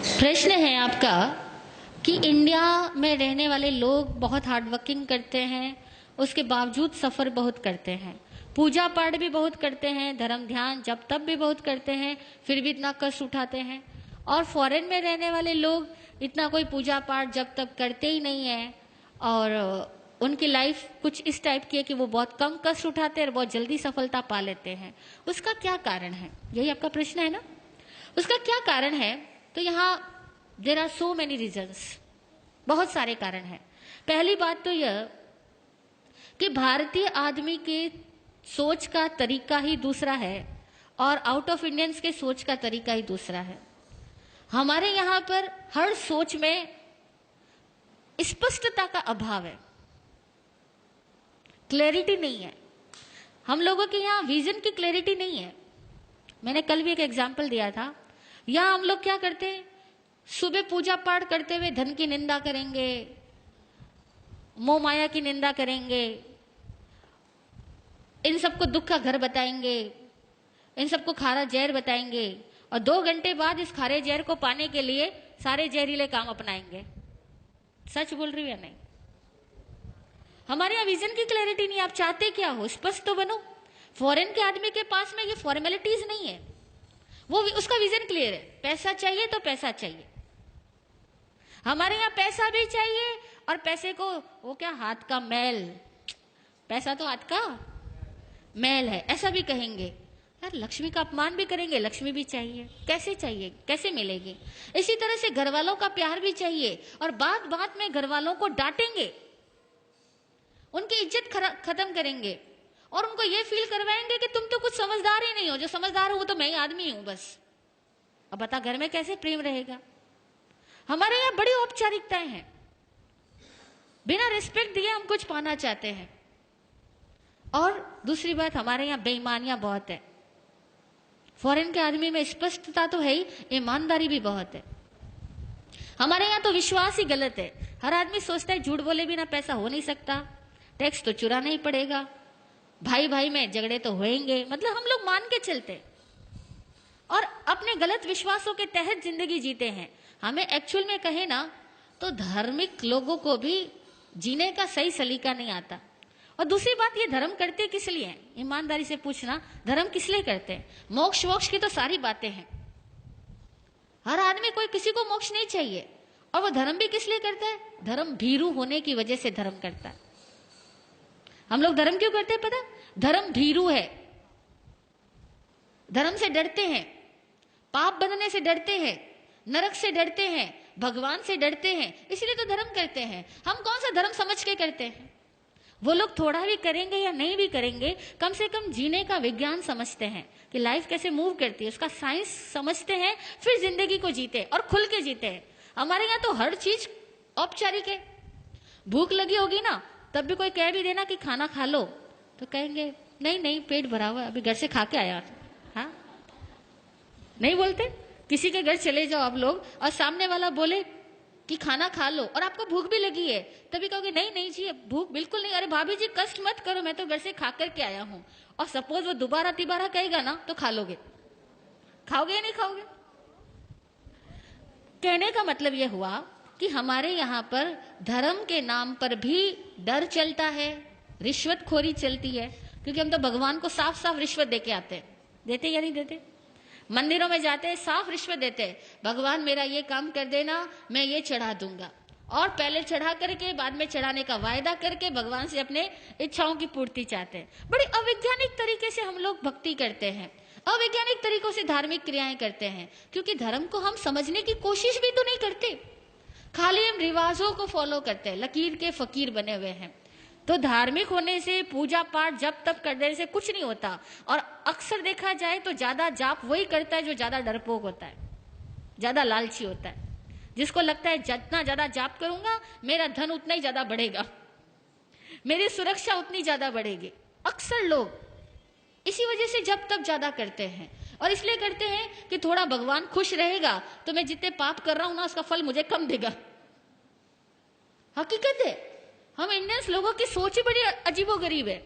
प्रश्न है आपका कि इंडिया में रहने वाले लोग बहुत हार्ड वर्किंग करते हैं, उसके बावजूद सफ़र बहुत करते हैं, पूजा पाठ भी बहुत करते हैं, धर्म ध्यान जब तब भी बहुत करते हैं, फिर भी इतना कष्ट उठाते हैं। और फॉरेन में रहने वाले लोग इतना कोई पूजा पाठ जब तब करते ही नहीं है और उनकी लाइफ कुछ इस टाइप की है कि वो बहुत कम कष्ट उठाते हैं और बहुत जल्दी सफलता पा लेते हैं। उसका क्या कारण है? यही आपका प्रश्न है ना। उसका क्या कारण है? तो यहाँ there are so many reasons, बहुत सारे कारण हैं। पहली बात तो यह कि भारतीय आदमी के सोच का तरीका ही दूसरा है और आउट ऑफ इंडियंस के सोच का तरीका ही दूसरा है। हमारे यहाँ पर हर सोच में स्पष्टता का अभाव है, क्लैरिटी नहीं है। हम लोगों के यहाँ विजन की क्लैरिटी नहीं है। मैंने कल भी एक एग्जाम्पल दिया था। यहाँ हम लोग क्या करते हैं, सुबह पूजा पाठ करते हुए धन की निंदा करेंगे, मोह माया की निंदा करेंगे, इन सबको दुख का घर बताएंगे, इन सबको खारा जहर बताएंगे और 2 घंटे बाद इस खारे जहर को पाने के लिए सारे जहरीले काम अपनाएंगे। सच बोल रही हूं या नहीं? हमारे यहाँ विजन की क्लैरिटी नहीं। आप चाहते क्या हो, स्पष्ट तो बनो। फॉरेन के आदमी के पास में ये फॉर्मेलिटीज नहीं है, वो उसका विजन क्लियर है। पैसा चाहिए तो पैसा चाहिए। हमारे यहाँ पैसा भी चाहिए और पैसे को वो क्या, हाथ का मैल, पैसा तो हाथ का मैल है, ऐसा भी कहेंगे। यार लक्ष्मी का अपमान भी करेंगे, लक्ष्मी भी चाहिए। कैसे चाहिए, कैसे मिलेगी? इसी तरह से घर वालों का प्यार भी चाहिए और बात बात में घर वालों को डांटेंगे, उनकी इज्जत खत्म करेंगे और उनको ये फील करवाएंगे कि तुम तो कुछ समझदार ही नहीं हो, जो समझदार हो वो तो मैं ही आदमी हूं बस। अब बता घर में कैसे प्रेम रहेगा? हमारे यहाँ बड़ी औपचारिकताएं हैं, बिना रिस्पेक्ट दिए हम कुछ पाना चाहते हैं। और दूसरी बात, हमारे यहाँ बेईमानियां बहुत है। फॉरेन के आदमी में स्पष्टता तो है ही, ईमानदारी भी बहुत है। हमारे यहाँ तो विश्वास ही गलत है। हर आदमी सोचता है झूठ बोले बिना पैसा हो नहीं सकता, टैक्स तो चुराना ही पड़ेगा, भाई भाई में झगड़े तो होंगे, मतलब हम लोग मान के चलते और अपने गलत विश्वासों के तहत जिंदगी जीते हैं। हमें एक्चुअल में कहे ना तो धार्मिक लोगों को भी जीने का सही सलीका नहीं आता। और दूसरी बात, ये धर्म करते किस लिए हैं? ईमानदारी से पूछना, धर्म किस लिए करते हैं? मोक्ष वोक्ष की तो सारी बातें हैं। हर आदमी, कोई किसी को मोक्ष नहीं चाहिए। और वो धर्म भी किस लिए करता है? धर्म भीरू होने की वजह से धर्म करता है। हम लोग धर्म क्यों करते हैं पता? धर्म भीरू है, धर्म से डरते हैं, पाप बनने से डरते हैं, नरक से डरते हैं, भगवान से डरते हैं, इसलिए तो धर्म करते हैं। हम कौन सा धर्म समझ के करते हैं? वो लोग थोड़ा भी करेंगे या नहीं भी करेंगे, कम से कम जीने का विज्ञान समझते हैं कि लाइफ कैसे मूव करती है, उसका साइंस समझते हैं, फिर जिंदगी को जीते और खुल के जीते हैं। हमारे यहाँ तो हर चीज औपचारिक है। भूख लगी होगी ना, तब भी कोई कह भी देना कि खाना खा लो तो कहेंगे नहीं नहीं पेट भरा हुआ है, अभी घर से खा के आया। हाँ, नहीं बोलते? किसी के घर चले जाओ आप लोग और सामने वाला बोले कि खाना खा लो और आपको भूख भी लगी है, तभी कहोगे नहीं नहीं जी भूख बिल्कुल नहीं, अरे भाभी जी कष्ट मत करो, मैं तो घर से खा करके आया हूं। और सपोज वो दोबारा तिबारा कहेगा ना तो खा लोगे। खाओगे या नहीं खाओगे? कहने का मतलब यह हुआ कि हमारे यहाँ पर धर्म के नाम पर भी डर चलता है, रिश्वतखोरी चलती है, क्योंकि हम तो भगवान को साफ साफ रिश्वत देके आते हैं। देते या नहीं देते? मंदिरों में जाते हैं, साफ रिश्वत देते हैं, भगवान मेरा ये काम कर देना, मैं ये चढ़ा दूंगा। और पहले चढ़ा करके बाद में चढ़ाने का वायदा करके भगवान से अपने इच्छाओं की पूर्ति चाहते हैं। बड़ी अवैज्ञानिक तरीके से हम लोग भक्ति करते हैं, अवैज्ञानिक तरीकों से धार्मिक क्रियाएं करते हैं, क्योंकि धर्म को हम समझने की कोशिश भी तो नहीं करते, खाली हम रिवाजों को फॉलो करते हैं, लकीर के फकीर बने हुए हैं। तो धार्मिक होने से, पूजा पाठ जब तब कर देने से कुछ नहीं होता। और अक्सर देखा जाए तो ज्यादा जाप वही करता है जो ज्यादा डरपोक होता है, ज्यादा लालची होता है, जिसको लगता है जितना ज्यादा जाप करूंगा मेरा धन उतना ही ज्यादा बढ़ेगा, मेरी सुरक्षा उतनी ज्यादा बढ़ेगी। अक्सर लोग इसी वजह से जब तब ज्यादा करते हैं और इसलिए करते हैं कि थोड़ा भगवान खुश रहेगा तो मैं जितने पाप कर रहा हूं ना उसका फल मुझे कम देगा। हकीकत है, हम इंडियंस लोगों की सोच ही बड़ी अजीबोगरीब है।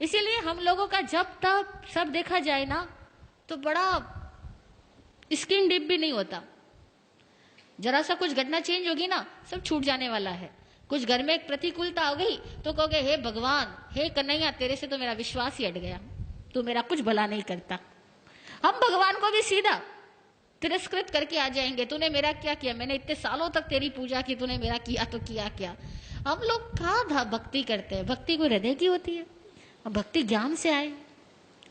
इसीलिए हम लोगों का जब तक सब देखा जाए ना तो बड़ा स्किन डीप भी नहीं होता। जरा सा कुछ घटना चेंज होगी ना, सब छूट जाने वाला है। कुछ घर में एक प्रतिकूलता हो गई तो कहोगे हे भगवान, हे कन्हैया, तेरे से तो मेरा विश्वास ही हट गया, तू मेरा कुछ भला नहीं करता। हम भगवान को भी सीधा तिरस्कृत करके आ जाएंगे, तूने मेरा क्या किया, मैंने इतने सालों तक तेरी पूजा की, तूने मेरा किया तो किया क्या। हम लोग कहाँ भक्ति करते हैं? भक्ति कोई हृदय की होती है? भक्ति ज्ञान से आए,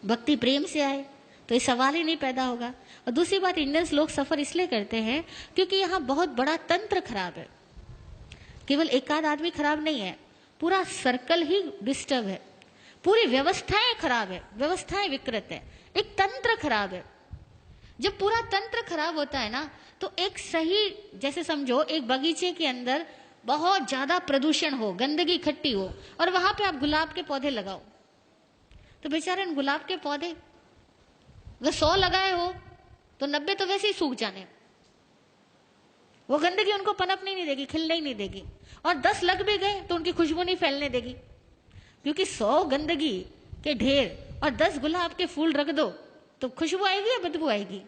भक्ति प्रेम से आए तो ये सवाल ही नहीं पैदा होगा। और दूसरी बात, इंडियंस लोग सफर इसलिए करते हैं क्योंकि यहाँ बहुत बड़ा तंत्र खराब है। केवल एक आध आदमी खराब नहीं है, पूरा सर्कल ही डिस्टर्ब है, पूरी व्यवस्थाएं खराब है, व्यवस्थाएं विकृत है, एक तंत्र खराब है। जब पूरा तंत्र खराब होता है ना, तो एक सही, जैसे समझो एक बगीचे के अंदर बहुत ज्यादा प्रदूषण हो, गंदगी इकट्ठी हो, और वहां पे आप गुलाब के पौधे लगाओ, तो बेचारे गुलाब के पौधे अगर 100 लगाए हो तो 90 तो वैसे ही सूख जाने, वो गंदगी उनको पनपने नहीं देगी, खिलने ही नहीं देगी। और 10 लग भी गए तो उनकी खुशबू नहीं फैलने देगी, क्योंकि 100 गंदगी के ढेर और 10 गुलाब के फूल रख दो तो खुशबू आएगी या बदबू आएगी।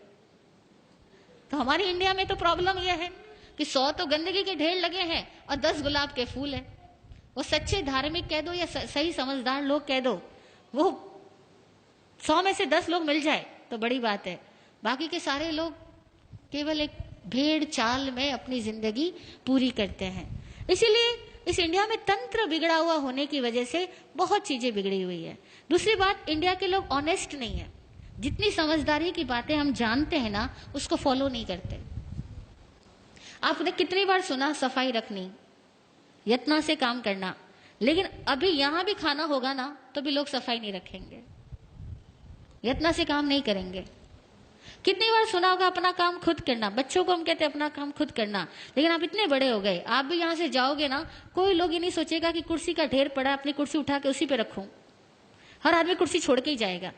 तो हमारी इंडिया में तो प्रॉब्लम यह है कि 100 तो गंदगी के ढेर लगे हैं और 10 गुलाब के फूल हैं। वो सच्चे धार्मिक कह दो या सही समझदार लोग कह दो, वो 100 में से 10 लोग मिल जाए तो बड़ी बात है, बाकी के सारे लोग केवल एक भेड़ चाल में अपनी जिंदगी पूरी करते हैं। इसीलिए इस इंडिया में तंत्र बिगड़ा हुआ होने की वजह से बहुत चीजें बिगड़ी हुई है। दूसरी बात, इंडिया के लोग ऑनेस्ट नहीं है, जितनी समझदारी की बातें हम जानते हैं ना, उसको फॉलो नहीं करते। आपने कितनी बार सुना सफाई रखनी, यत्न से काम करना, लेकिन अभी यहां भी खाना होगा ना तो भी लोग सफाई नहीं रखेंगे, यत्न से काम नहीं करेंगे। कितनी बार सुना होगा अपना काम खुद करना, बच्चों को हम कहते हैं अपना काम खुद करना, लेकिन आप इतने बड़े हो गए, आप भी यहां से जाओगे ना, कोई लोग ये नहीं सोचेगा कि कुर्सी का ढेर पड़ा है, अपनी कुर्सी उठा के उसी पे रखूं। हर आदमी कुर्सी छोड़ के ही जाएगा।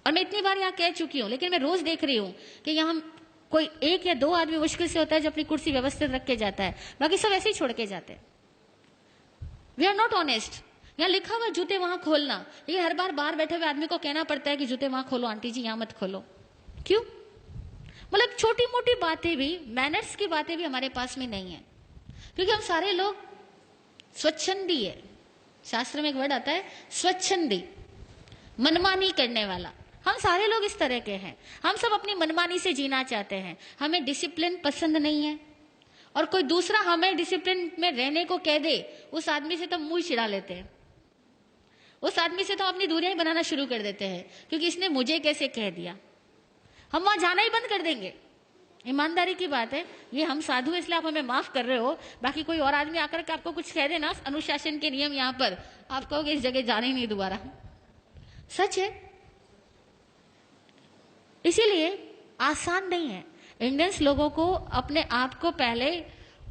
और मैं इतनी बार यहाँ कह चुकी हूं, लेकिन मैं रोज देख रही हूं कि यहाँ कोई 1 या 2 आदमी मुश्किल से होता है जो अपनी कुर्सी व्यवस्थित रख के जाता है, बाकी सब ऐसे ही छोड़ के जाते हैं। We are not honest. यहाँ लिखा हुआ जूते वहां खोलना, लेकिन हर बार बाहर बैठे हुए आदमी को कहना पड़ता है कि जूते वहां खोलो, आंटी जी यहाँ मत खोलो। क्यों? मतलब छोटी मोटी बातें भी, मैनर्स की बातें भी हमारे पास में नहीं है, क्योंकि हम सारे लोग स्वच्छंदी है। शास्त्र में एक वर्ड आता है स्वच्छंदी, मनमानी करने वाला। हम सारे लोग इस तरह के हैं, हम सब अपनी मनमानी से जीना चाहते हैं, हमें डिसिप्लिन पसंद नहीं है। और कोई दूसरा हमें डिसिप्लिन में रहने को कह दे, उस आदमी से तो मुंह चिढ़ा लेते हैं, उस आदमी से तो अपनी दूरियां बनाना शुरू कर देते हैं, क्योंकि इसने मुझे कैसे कह दिया। हम वहां जाना ही बंद कर देंगे। ईमानदारी की बात है, ये हम साधु इसलिए आप हमें माफ कर रहे हो, बाकी कोई और आदमी आकर के आपको कुछ कह देना, अनुशासन के नियम यहाँ पर, आप कहोगे इस जगह जाना ही नहीं दोबारा। सच है। इसीलिए आसान नहीं है। इंडियंस लोगों को अपने आप को पहले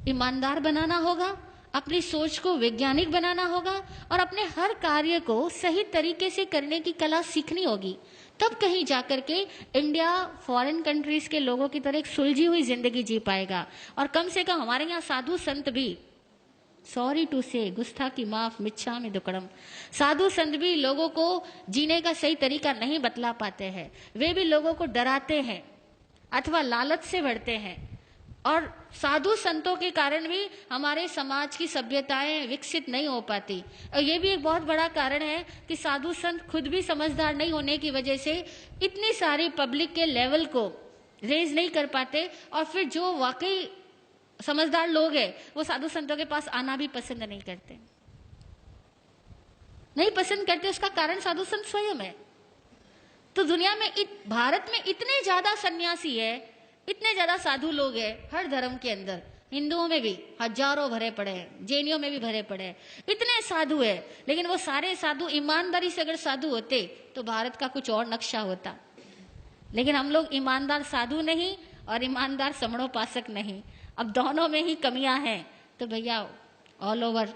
ईमानदार बनाना होगा, अपनी सोच को वैज्ञानिक बनाना होगा, और अपने हर कार्य को सही तरीके से करने की कला सीखनी होगी। तब कहीं जाकर के इंडिया फॉरेन कंट्रीज के लोगों की तरह एक सुलझी हुई जिंदगी जी पाएगा। और कम से कम हमारे यहाँ साधु संत भी, सॉरी टू से, गुस्ताखी माफ, मिच्छामि दुक्कडम, साधु संत भी लोगों को जीने का सही तरीका नहीं बतला पाते हैं। वे भी लोगों को डराते हैं अथवा लालच से भरते हैं, और साधु संतों के कारण भी हमारे समाज की सभ्यताएं विकसित नहीं हो पाती। और ये भी एक बहुत बड़ा कारण है कि साधु संत खुद भी समझदार नहीं होने की वजह से इतनी सारी पब्लिक के लेवल को रेज नहीं कर पाते, और फिर जो वाकई समझदार लोग हैं वो साधु संतों के पास आना भी पसंद नहीं करते, नहीं पसंद करते। उसका कारण साधु संत स्वयं है। तो दुनिया में भारत में इतने ज्यादा सन्यासी है, इतने ज्यादा साधु लोग हैं, हर धर्म के अंदर, हिंदुओं में भी हजारों भरे पड़े हैं, जैनियों में भी भरे पड़े हैं, इतने साधु है। लेकिन वो सारे साधु ईमानदारी से अगर साधु होते तो भारत का कुछ और नक्शा होता। लेकिन हम लोग ईमानदार साधु नहीं और ईमानदार समणोपासक नहीं, अब दोनों में ही कमियां हैं। तो भैया ऑल ओवर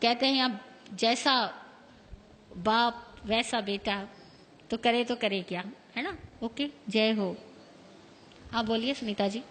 कहते हैं अब जैसा बाप वैसा बेटा, तो करे क्या, है ना। ओके, जय हो। हाँ बोलिए सुनीता जी।